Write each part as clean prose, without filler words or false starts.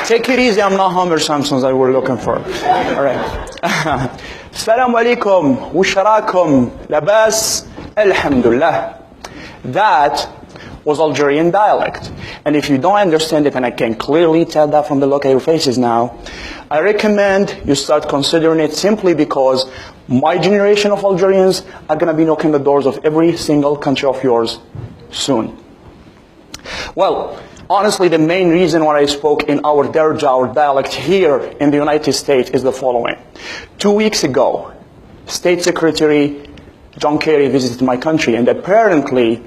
Take it easy, I'm not Homer Simpson that we're looking for. All right. Assalamu alaikum, وشراكم, labas, alhamdulillah. That was Algerian dialect. And if you don't understand it, and I can clearly tell that from the look at your faces now, I recommend you start considering it simply because my generation of Algerians are going to be knocking the doors of every single country of yours soon. Well, honestly, the main reason why I spoke in our Darja, our dialect here in the United States is the following. 2 weeks ago, State Secretary John Kerry visited my country, and apparently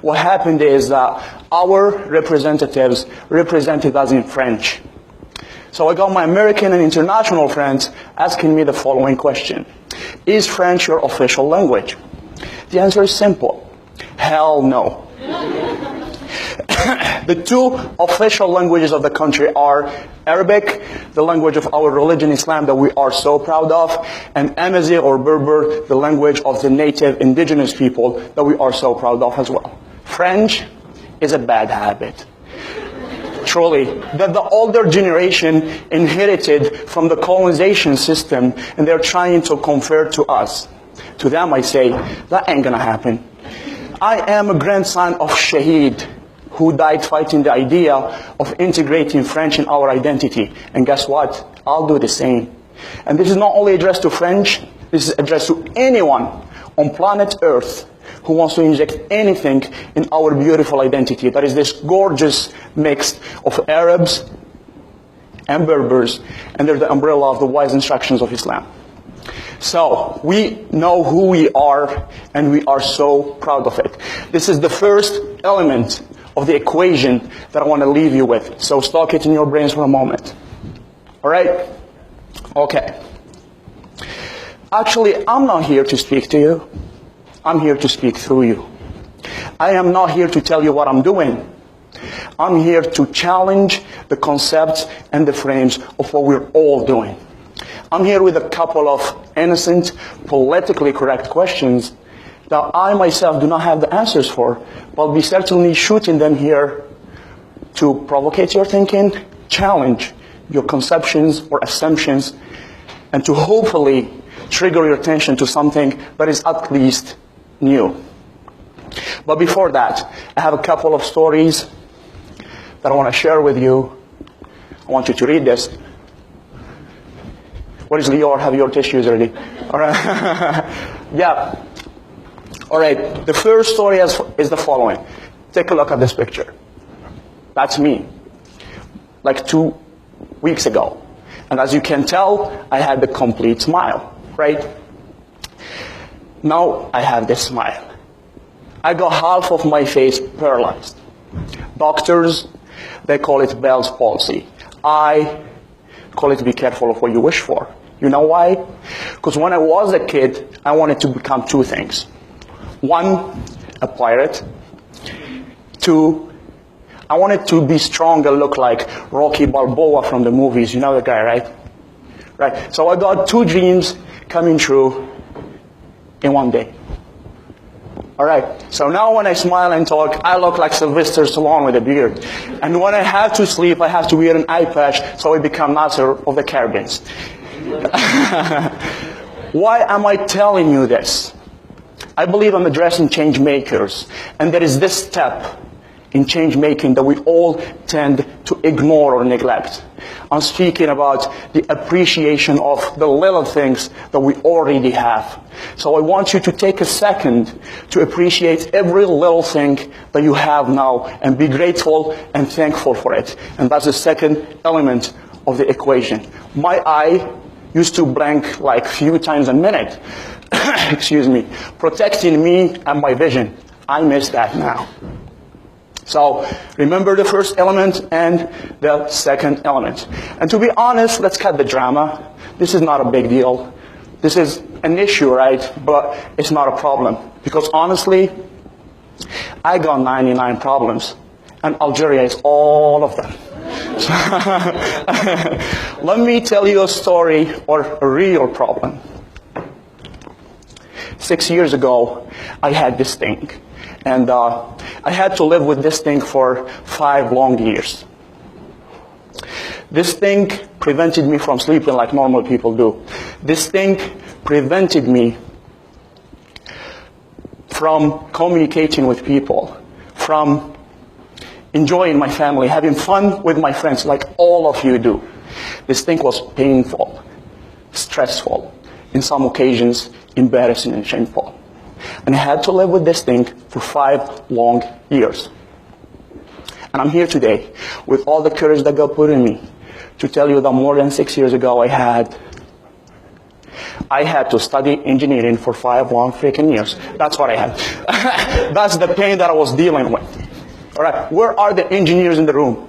what happened is that our representatives represented us in French. So I got my American and international friends asking me the following question. Is French your official language? The answer is simple. Hell no. The two official languages of the country are Arabic, the language of our religion Islam that we are so proud of, and Amazigh or Berber, the language of the native indigenous people that we are so proud of as well. French is a bad habit. Truly, that the older generation inherited from the colonization system, and they're trying to convert to us. To them I say, that ain't gonna happen. I am a grandson of Shaheed, who died fighting the idea of integrating French in our identity. And guess what? I'll do the same. And this is not only addressed to French, this is addressed to anyone on planet Earth who wants to inject anything in our beautiful identity. That is this gorgeous mix of Arabs and Berbers under the umbrella of the wise instructions of Islam. So, we know who we are, and we are so proud of it. This is the first element of the equation that I want to leave you with. So stock it in your brains for a moment. All right? Okay. Actually, I'm not here to speak to you. I'm here to speak through you. I am not here to tell you what I'm doing. I'm here to challenge the concepts and the frames of what we're all doing. I'm here with a couple of innocent, politically correct questions that I myself do not have the answers for, but I'll be certainly shooting them here to provocate your thinking, challenge your conceptions or assumptions, and to hopefully trigger your attention to something that is at least new. But before that, I have a couple of stories that I want to share with you. I want you to read this. What is Lior? Have your tissues ready? All right. Yeah. All right. The first story is the following. Take a look at this picture. That's me. Like 2 weeks ago. And as you can tell, I had the complete smile, right? Now I have this smile. I got half of my face paralyzed. Doctors, they call it Bell's palsy. I call it be careful of what you wish for. You know why? Because when I was a kid, I wanted to become two things. One, a pirate. Two, I wanted to be strong and look like Rocky Balboa from the movies. You know the guy, right? Right. So I got two dreams coming true in one day. All right. So now when I smile and talk, I look like Sylvester Stallone with a beard. And when I have to sleep, I have to wear an eye patch so I become Naaser of the Caribbean. Why am I telling you this? I believe I'm addressing change makers. And there is this step in change making that we all tend to ignore or neglect. I'm speaking about the appreciation of the little things that we already have. So I want you to take a second to appreciate every little thing that you have now and be grateful and thankful for it. And that's the second element of the equation. My eye used to blink like a few times a minute, excuse me, protecting me and my vision. I miss that now. So remember the first element and the second element. And to be honest, let's cut the drama. This is not a big deal. This is an issue, right? But it's not a problem. Because honestly, I got 99 problems. And Algeria is all of them. Let me tell you a story or a real problem. 6 years ago, I had this thing. And I had to live with this thing for 5 long years. This thing prevented me from sleeping like normal people do. This thing prevented me from communicating with people, from enjoying my family, having fun with my friends like all of you do. This thing was painful, stressful, in some occasions embarrassing and shameful. And I had to live with this thing for 5 long years. And I'm here today with all the courage that God put in me to tell you that more than 6 years ago I had to study engineering for 5 long freaking years. That's what I had. That's the pain that I was dealing with. All right, where are the engineers in the room?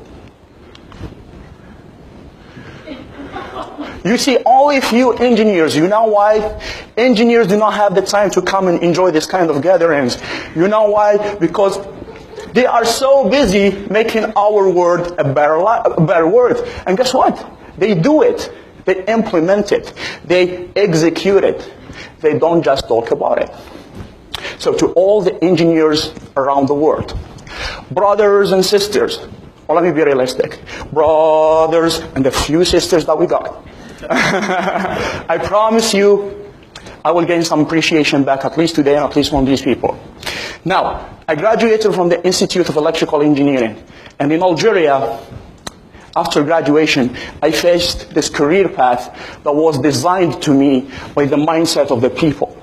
You see, only few engineers. You know why? Engineers do not have the time to come and enjoy this kind of gatherings. You know why? Because they are so busy making our word a better word. And guess what? They do it. They implement it. They execute it. They don't just talk about it. So to all the engineers around the world, brothers and sisters, well, let me be realistic. Brothers and the few sisters that we got. I promise you, I will gain some appreciation back at least today and at least from these people. Now, I graduated from the Institute of Electrical Engineering. And in Algeria, after graduation, I faced this career path that was designed to me by the mindset of the people.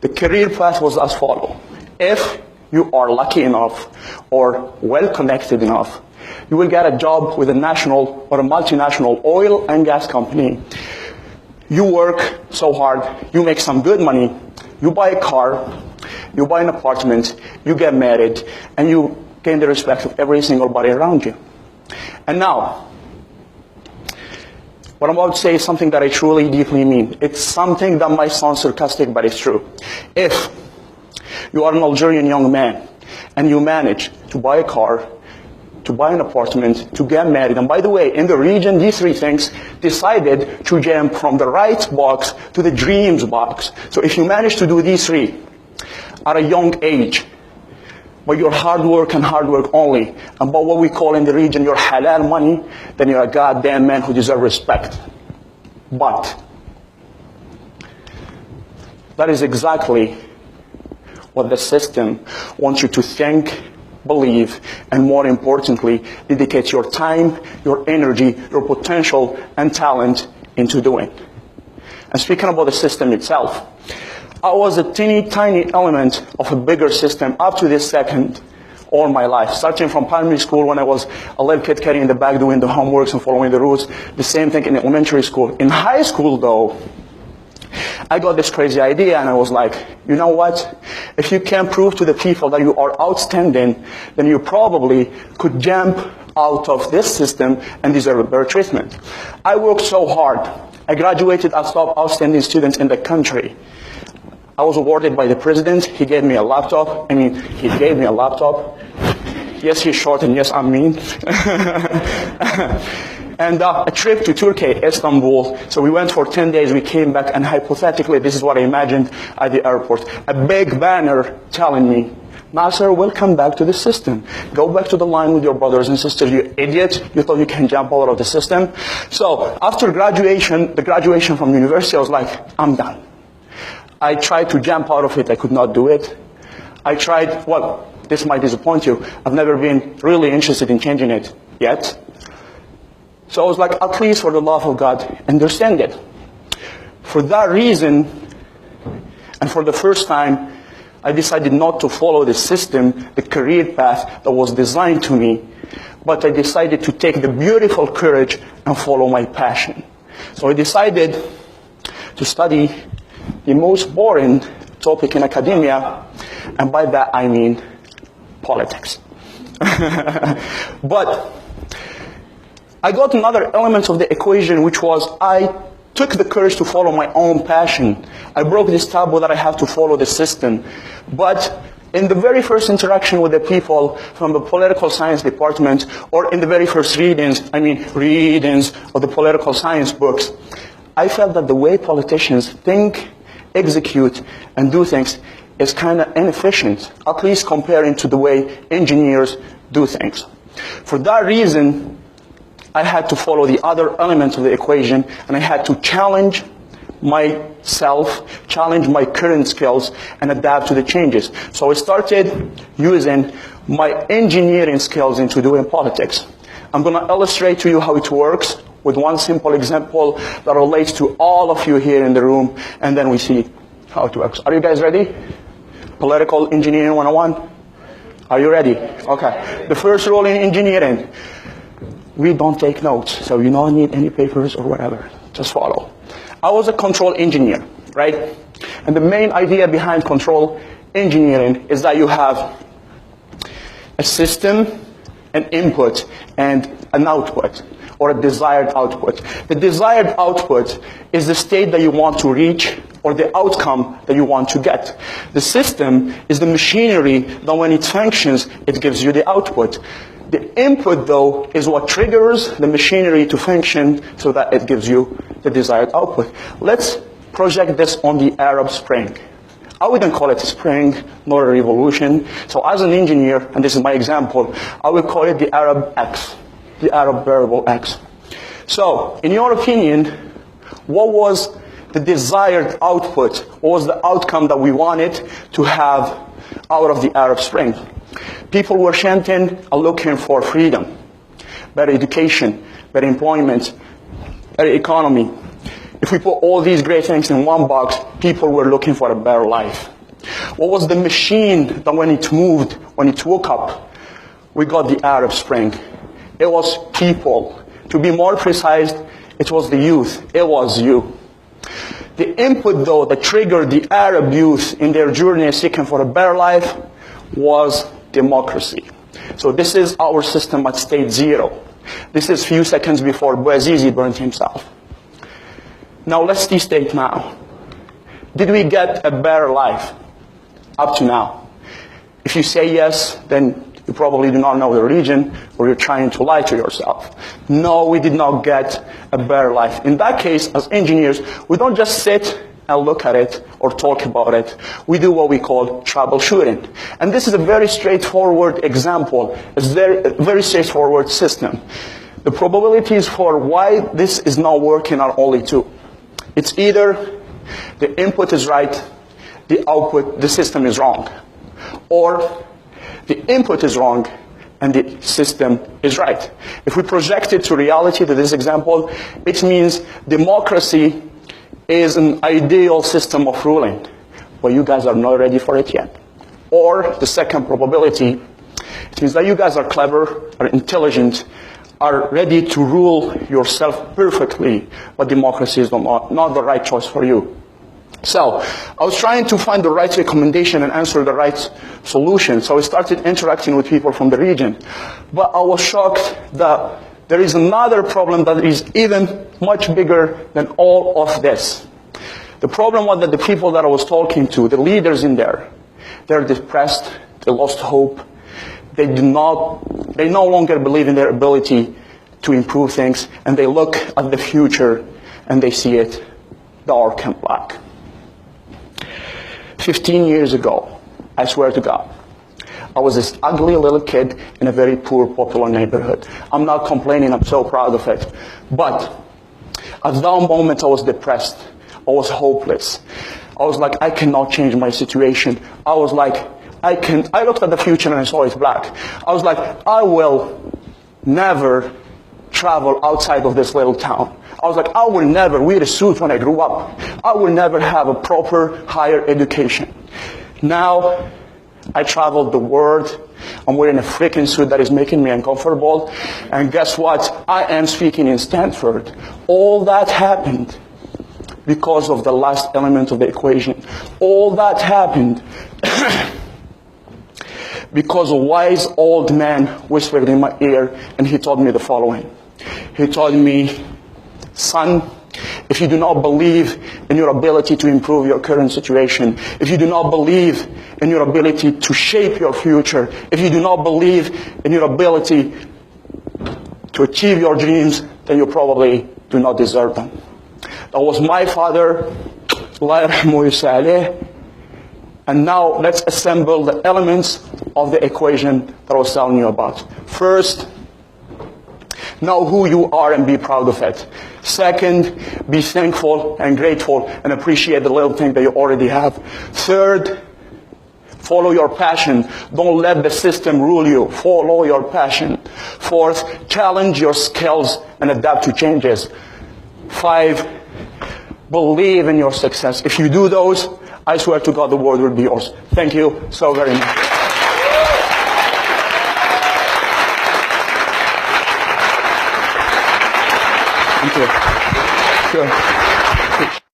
The career path was as follows. If you are lucky enough or well-connected enough, you will get a job with a national or a multinational oil and gas company. You work so hard, you make some good money, you buy a car, you buy an apartment, you get married, and you gain the respect of every single body around you. And now, what I'm about to say is something that I truly, deeply mean. It's something that might sound sarcastic, but it's true. If you are an Algerian young man, and you manage to buy a car, to buy an apartment, to get married, and by the way, in the region, these 3 things decided to jump from the right box to the dreams box. So if you manage to do these 3 at a young age, by your hard work and hard work only, and by what we call in the region your halal money, then you're a goddamn man who deserves respect. But that is exactly what the system wants you to think, believe, and more importantly, dedicate your time, your energy, your potential, and talent into doing. And speaking about the system itself, I was a teeny tiny element of a bigger system up to this second all my life. Starting from primary school when I was a little kid carrying the bag, doing the homeworks and following the rules. The same thing in elementary school. In high school though, I got this crazy idea and I was like, you know what? If you can prove to the people that you are outstanding, then you probably could jump out of this system and deserve a better treatment. I worked so hard. I graduated as top outstanding student in the country. I was awarded by the president. He gave me a laptop. He gave me a laptop. Yes, he's short and yes, I'm mean. And a trip to Turkey, Istanbul. So we went for 10 days, we came back, and hypothetically, this is what I imagined at the airport. A big banner telling me, Naaser, welcome back to the system. Go back to the line with your brothers and sisters, you idiot. You thought you can jump out of the system? So after graduation, the graduation from university, I was like, I'm done. I tried to jump out of it, I could not do it. I tried, well, this might disappoint you, I've never been really interested in changing it yet. So I was like, at least for the love of God, understand it. For that reason, and for the first time, I decided not to follow the system, the career path that was designed to me, but I decided to take the beautiful courage and follow my passion. So I decided to study the most boring topic in academia, and by that I mean politics. But I got another element of the equation, which was I took the courage to follow my own passion. I broke this taboo that I have to follow the system. But in the very first interaction with the people from the political science department, or in the very first readings of the political science books, I felt that the way politicians think, execute, and do things is kind of inefficient, at least comparing to the way engineers do things. For that reason, I had to follow the other elements of the equation, and I had to challenge myself, challenge my current skills, and adapt to the changes. So I started using my engineering skills into doing politics. I'm going to illustrate to you how it works with one simple example that relates to all of you here in the room, and then we see how it works. Are you guys ready? Political Engineering 101? Are you ready? Okay. The first rule in engineering, we don't take notes, so you don't need any papers or whatever. Just follow. I was a control engineer, right? And the main idea behind control engineering is that you have a system, an input, and an output, or a desired output. The desired output is the state that you want to reach, or the outcome that you want to get. The system is the machinery that when it functions, it gives you the output. The input, though, is what triggers the machinery to function so that it gives you the desired output. Let's project this on the Arab Spring. I wouldn't call it a spring, nor a revolution. So as an engineer, and this is my example, I would call it the Arab X, the Arab variable X. So, in your opinion, what was the desired output? What was the outcome that we wanted to have out of the Arab Spring? People were chanting and looking for freedom, better education, better employment, better economy. If we put all these great things in one box, people were looking for a better life. What was the machine that when it moved, when it woke up, we got the Arab Spring? It was people. To be more precise, it was the youth. It was you. The input, though, that triggered the Arab youth in their journey seeking for a better life was democracy. So this is our system at state zero. This is few seconds before Bouazizi burned himself. Now let's de-state now. Did we get a better life up to now? If you say yes, then you probably do not know the region, or you're trying to lie to yourself. No, we did not get a better life. In that case, as engineers, we don't just sit and look at it or talk about it. We do what we call troubleshooting. And this is a very straightforward example, a very straightforward system. The probabilities for why this is not working are only two. It's either the input is right, the output, the system is wrong. Or the input is wrong and the system is right. If we project it to reality, to this example, it means democracy is an ideal system of ruling, but you guys are not ready for it yet. Or the second probability, it means that you guys are clever, are intelligent, are ready to rule yourself perfectly, but democracy is not the right choice for you. So, I was trying to find the right recommendation and answer the right solution, so I started interacting with people from the region. But I was shocked that there is another problem that is even much bigger than all of this. The problem was that the people that I was talking to, the leaders in there, they're depressed, they lost hope, they no longer believe in their ability to improve things, and they look at the future and they see it dark and black. 15 years ago, I swear to God, I was this ugly little kid in a very poor, popular neighborhood. I'm not complaining, I'm so proud of it. But at that moment, I was depressed. I was hopeless. I was like, I cannot change my situation. I was like, I looked at the future and I saw it black. I was like, I will never travel outside of this little town. I was like, I will never wear a suit when I grew up. I will never have a proper higher education. Now, I traveled the world. I'm wearing a freaking suit that is making me uncomfortable. And guess what? I am speaking in Stanford. All that happened because of the last element of the equation. All that happened because a wise old man whispered in my ear, and he told me the following. He told me, son, if you do not believe in your ability to improve your current situation, if you do not believe in your ability to shape your future, if you do not believe in your ability to achieve your dreams, then you probably do not deserve them. That was my father, Allah yarhamu yusa'aleh. And now let's assemble the elements of the equation that I was telling you about. First, Know who you are and be proud of it. Second, be thankful and grateful and appreciate the little thing that you already have. Third, follow your passion. Don't let the system rule you. Follow your passion. Fourth, challenge your skills and adapt to changes. 5, believe in your success. If you do those, I swear to God the world will be yours. Thank you so very much. Thank you. Sure.